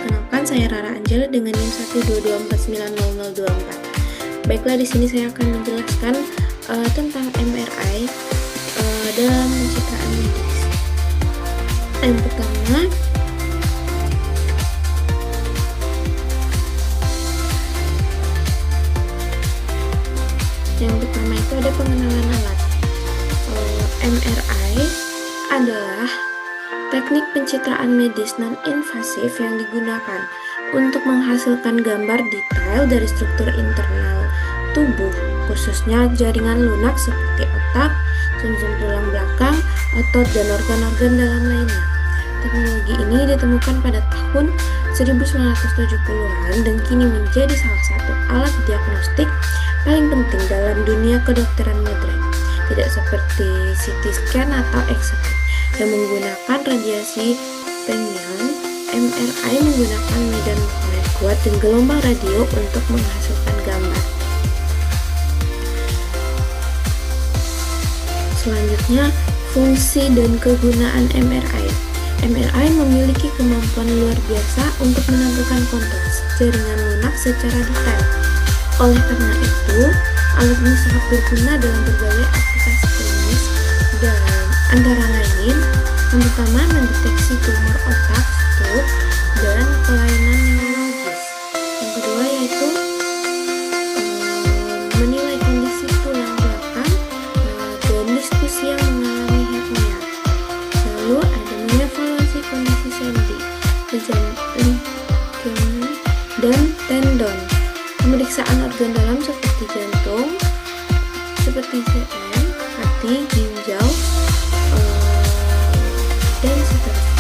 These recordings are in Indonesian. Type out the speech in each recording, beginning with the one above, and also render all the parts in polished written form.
Perkenalkan, saya Rara Angela dengan NIM 122490024. Baiklah, di sini saya akan menjelaskan tentang MRI dalam pencitraan medis. Yang pertama, itu ada pengenalan alat. MRI adalah teknik pencitraan medis non-invasif yang digunakan untuk menghasilkan gambar detail dari struktur internal tubuh, khususnya jaringan lunak seperti otak, sumsum tulang belakang, otot, dan organ-organ dalam lainnya. Teknologi ini ditemukan pada tahun 1970-an dan kini menjadi salah satu alat diagnostik paling penting dalam dunia kedokteran modern. Tidak seperti CT scan atau X-ray yang menggunakan radiasi penion, MRI menggunakan medan magnet kuat dan gelombang radio untuk menghasilkan gambar. Selanjutnya, fungsi dan kegunaan MRI. MRI memiliki kemampuan luar biasa untuk menampilkan kontras jaringan lunak secara detail. Oleh karena itu, alat ini sangat berguna dalam berbagai aplikasi klinis dan antara lain, yang pertama mendeteksi tumor otak, stroke, dan kelainan neurologis. Yang kedua yaitu menilai kondisi tulang belakang dan diskusi yang mengalami hernia. Lalu ada mengevaluasi kondisi sendi, ligament, dan tendon. Pemeriksaan organ dalam seperti jantung, seperti CM, hati, ginjal, dan seterusnya.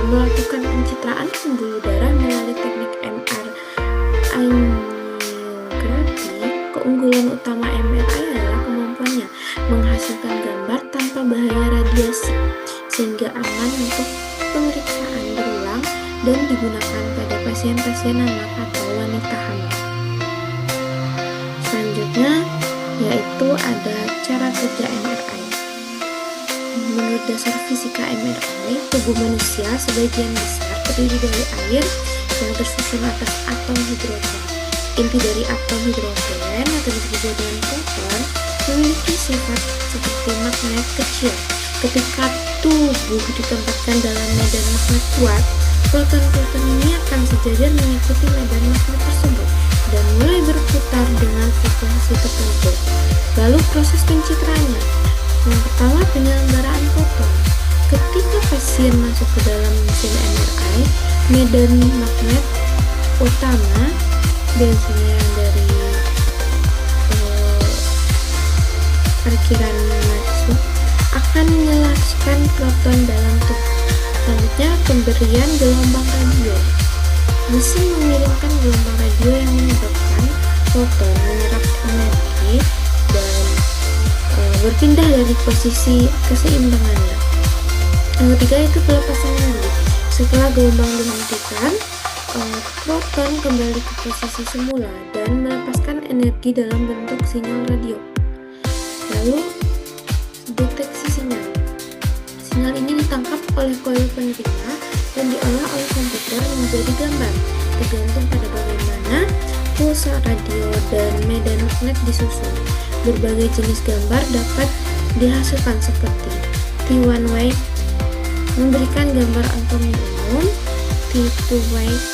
Melakukan pencitraan pembuluh darah melalui teknik MRI. Keunggulan utama MRI adalah kemampuannya menghasilkan gambar tanpa bahaya radiasi, sehingga aman untuk pemeriksaan berulang dan digunakan pada pasien-pasien anak atau wanita hamil. Selanjutnya, yaitu ada cara kerja MRI. Menurut dasar fisika MRI, tubuh manusia sebagian besar terdiri dari air yang tersusun atas atom hidrogen. Inti dari atom hidrogen atau disebut dengan proton memiliki sifat seperti magnet kecil. Ketika tubuh ditempatkan dalam medan magnet kuat, proton-proton ini akan sejajar mengikuti medan magnet tersebut dan mulai berputar dengan frekuensi tertentu. Lalu proses pencitraannya. Yang pertama, penyelenggaraan foto. Ketika pasien masuk ke dalam mesin MRI, medan magnet utama biasanya dari parkiran masuk akan menjelaskan proton dalam tubuh. Selanjutnya, pemberian gelombang radio. Mesin mengirimkan gelombang radio yang menyebabkan proton menyerap energi dan berpindah dari posisi keseimbangannya. Yang ketiga itu pelepasan energi. Setelah gelombang dihentikan, proton kembali ke posisi semula dan melepaskan energi dalam bentuk sinyal radio. Lalu, deteksi sinyal. Sinyal ini ditangkap oleh koil penerima dan diolah oleh komputer menjadi gambar, tergantung pada bagaimana pulsa radio dan medan magnet disusun. Berbagai jenis gambar dapat dihasilkan seperti T1-wave memberikan gambar anatomi umum, T2-wave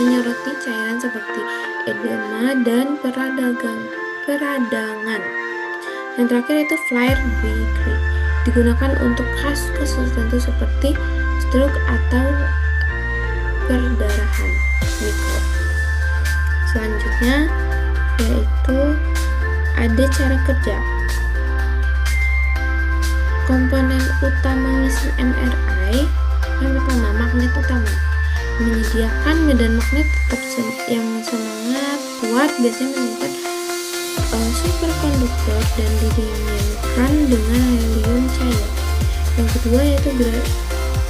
menyoroti cairan seperti edema dan peradangan. Yang terakhir itu Flair-Wigre digunakan untuk kasus tertentu seperti stroke atau perdarahan mikro. Selanjutnya yaitu ada cara kerja. Komponen utama mesin MRI. Yang pertama, magnet utama. Menyediakan medan magnet tetap yang sangat kuat, biasanya menggunakan superkonduktor dan didinginkan dengan helium cair. Yang kedua yaitu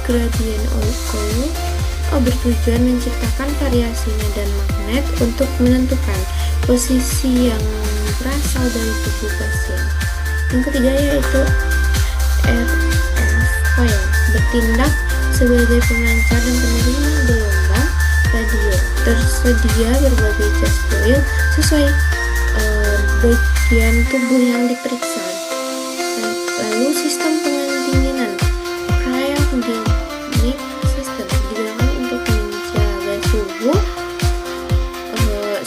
gradient coil. bertujuan menciptakan variasi medan magnet untuk menentukan posisi yang berasal dari tubuh pasien. Yang ketiga yaitu RF coil, bertindak sebagai pemancar dan penerima gelombang radio. Tersedia berbagai jas coil sesuai bagian tubuh yang diperiksa. Lalu sistem pendinginan cryogenic system digunakan untuk menjaga suhu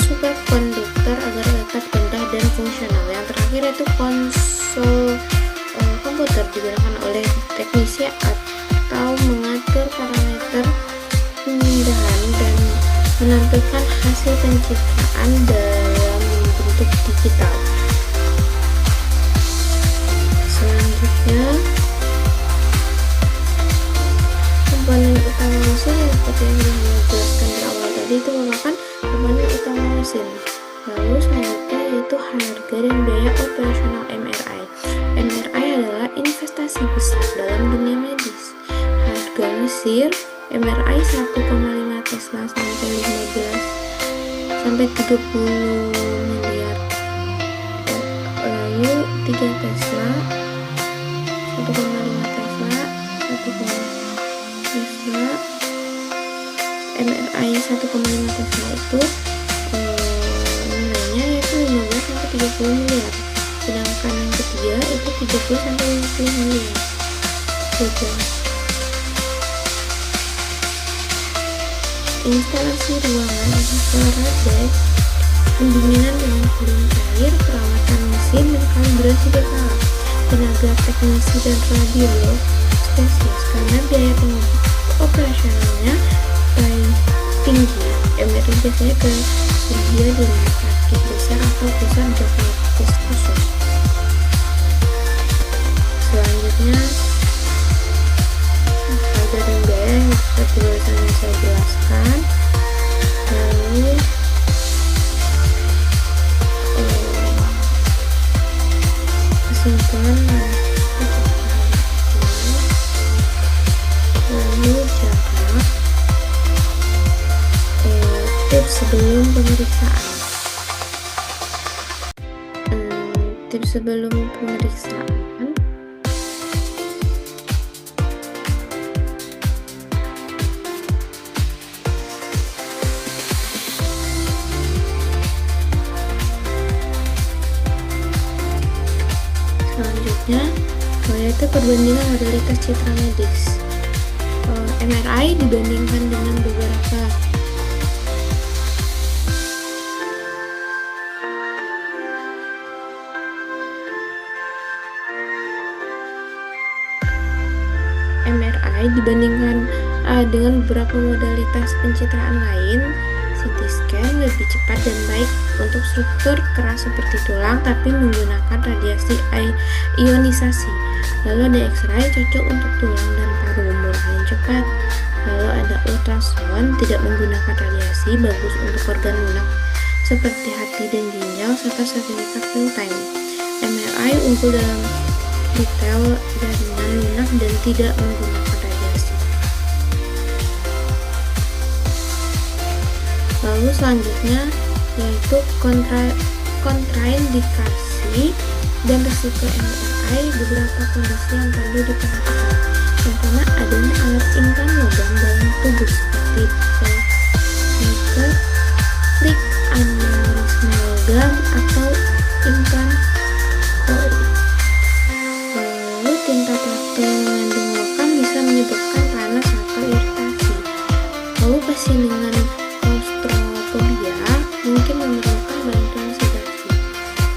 superkonduktor agar tetap rendah dan fungsional. Yang terakhir yaitu konsol komputer digunakan oleh teknisi atau mengatur parameter pemindahan dan menampilkan hasil pencitraan dalam bentuk digital. Selanjutnya, komponen utama mesin yang seperti yang sudah dijelaskan di awal tadi itu merupakan komponen utama mesin. Lalu selanjutnya yaitu harga dan biaya operasional MRI. MRI adalah investasi besar dalam dunia medis. Harga Mesir MRI 1,5 Tesla sampai 15 sampai 30 miliar. Lalu 3 Tesla 1,5 Tesla 1,5 Tesla MRI 1,5 Tesla itu nilainya yaitu 15 sampai 30 miliar. Sedangkan yang ketiga itu 30 sampai 50 miliar. Instalasi ruangan infrared, pendinginan dengan film cair, perawatan mesin dan kalibrasi berkala, tenaga teknisi dan radiolog spesialis karena biaya operasionalnya tinggi. MRI biasanya tersedia di rumah sakit besar atau pusat diagnostis khusus. Selanjutnya harga dan biaya yang seperti yang saya jelaskan. Lalu kesimpulan lalu jarak tips sebelum pemeriksaan. Tips sebelum pemeriksaan selanjutnya yaitu perbandingan modalitas citra medis. MRI dibandingkan dengan beberapa dengan beberapa modalitas pencitraan lain. CT scan lebih cepat dan baik untuk struktur keras seperti tulang tapi menggunakan radiasi ionisasi. Lalu ada X-ray cocok untuk tulang dan paru, murah cepat. Lalu ada ultrasound tidak menggunakan radiasi, bagus untuk organ lunak seperti hati dan ginjal serta sertifikat real time. MRI unggul dalam detail jaringan lunak dan tidak menggunakan radiasi. Lalu selanjutnya yaitu kontraindikasi dan risiko MRI. Beberapa kondisi yang perlu diperhatikan, pertama adanya alat implan logam dalam tubuh seperti pacemaker, klik aneurisma logam atau implan koli. Lalu tinta tato yang mengandung logam bisa menyebabkan panas atau iritasi. Lalu pasien dengan klaustrofobia mungkin memerlukan bantuan sedasi.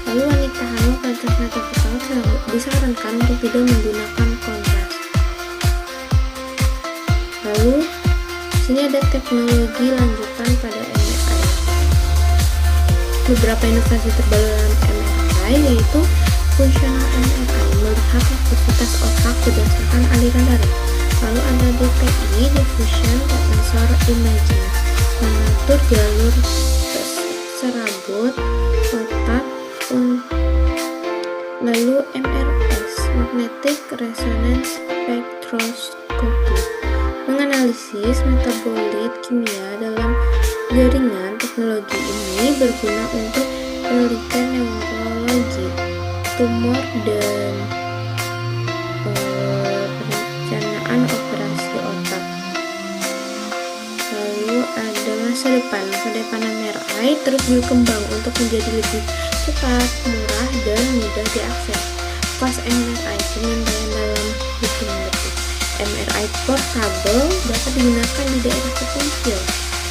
Lalu wanita hamil pada kereta pesawat disarankan untuk tidak menggunakan kontras. Lalu sini ada teknologi lanjutan pada MRI. Beberapa inovasi terbaru dalam MRI yaitu fungsional MRI, melihat aktivitas otak berdasarkan aliran darah. Lalu ada DTI, diffusion tensor imaging, mengatur jalur serabut otak. Lalu MRS, magnetic resonance spectroscopy, menganalisis metabolit teknologi ini berguna untuk penelitian neurologi, tumor, dan perencanaan operasi otak. Lalu ada masa depan MRI terus berkembang untuk menjadi lebih cepat, murah, dan mudah diakses. Pas MRI pemindaian dalam hitungan detik. MRI portable dapat digunakan di daerah terpencil.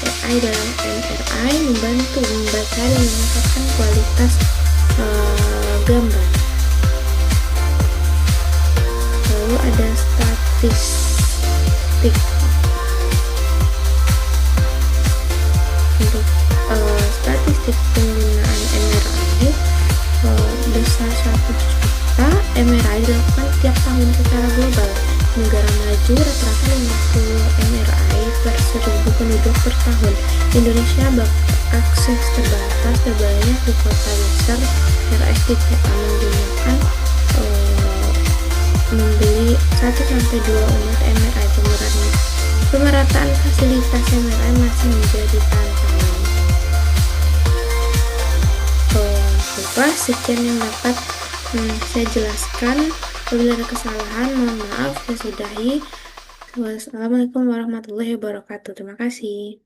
AI dalam MRI membantu membaca dan meningkatkan kualitas gambar. Lalu ada statistik. Untuk statistik penggunaan MRI, besar 100 juta MRI dilakukan tiap tahun secara global. Negara maju rata-rata 50 MRI per 1000 penduduk per tahun. Indonesia akses terbatas terbanyak di kota besar. RSDPA menggunakan membeli 1-2 unit MRI. Pemerataan fasilitas MRI masih menjadi tantangan. Sekian yang dapat saya jelaskan. Apabila ada kesalahan, mohon maaf. Saya sudahi. Wassalamualaikum warahmatullahi wabarakatuh. Terima kasih.